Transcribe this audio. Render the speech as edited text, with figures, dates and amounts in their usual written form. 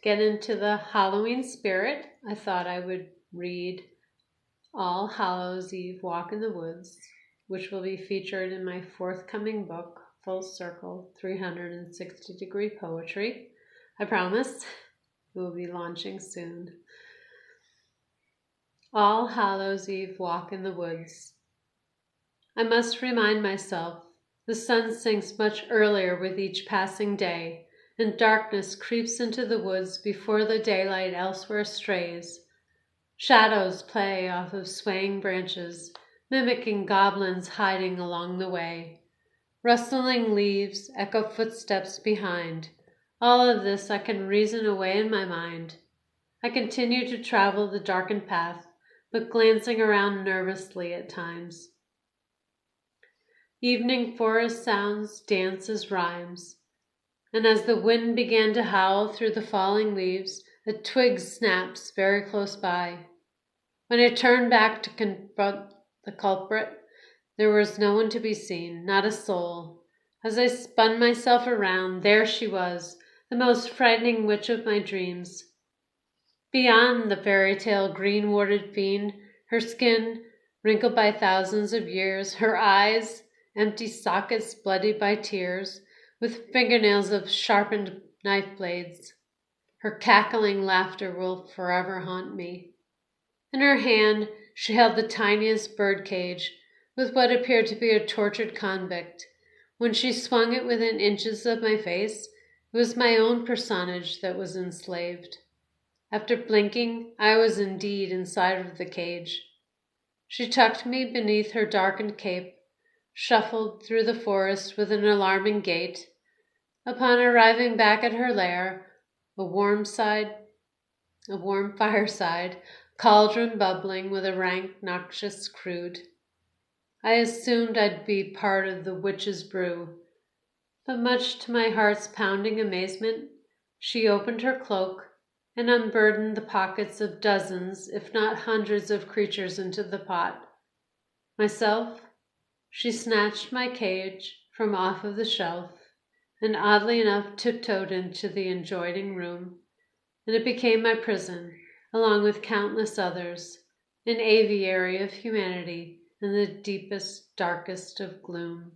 get into the Halloween spirit, I thought I would read All Hallows Eve Walk in the Woods, which will be featured in my forthcoming book, Full Circle 360-Degree Poetry. I promise. It will be launching soon. All Hallows Eve Walk in the Woods. I must remind myself the sun sinks much earlier with each passing day, and darkness creeps into the woods before the daylight elsewhere strays. Shadows play off of swaying branches, mimicking goblins hiding along the way. Rustling leaves echo footsteps behind. All of this I can reason away in my mind. I continue to travel the darkened path, but glancing around nervously at times. Evening forest sounds dance as rhymes, and as the wind began to howl through the falling leaves, a twig snaps very close by. When I turned back to confront the culprit, there was no one to be seen, not a soul. As I spun myself around, there she was, the most frightening witch of my dreams. Beyond the fairy tale green warted fiend, her skin wrinkled by thousands of years, her eyes empty sockets bloodied by tears, with fingernails of sharpened knife blades. Her cackling laughter will forever haunt me. In her hand she held the tiniest bird cage, with what appeared to be a tortured convict. When she swung it within inches of my face, it was my own personage that was enslaved. After blinking, I was indeed inside of the cage. She tucked me beneath her darkened cape, shuffled through the forest with an alarming gait. Upon arriving back at her lair, a warm fireside, cauldron bubbling with a rank, noxious crude. I assumed I'd be part of the witch's brew, but much to my heart's pounding amazement, she opened her cloak and unburdened the pockets of dozens, if not hundreds of creatures into the pot. Myself, she snatched my cage from off of the shelf and oddly enough tiptoed into the adjoining room, and it became my prison, along with countless others, an aviary of humanity in the deepest, darkest of gloom.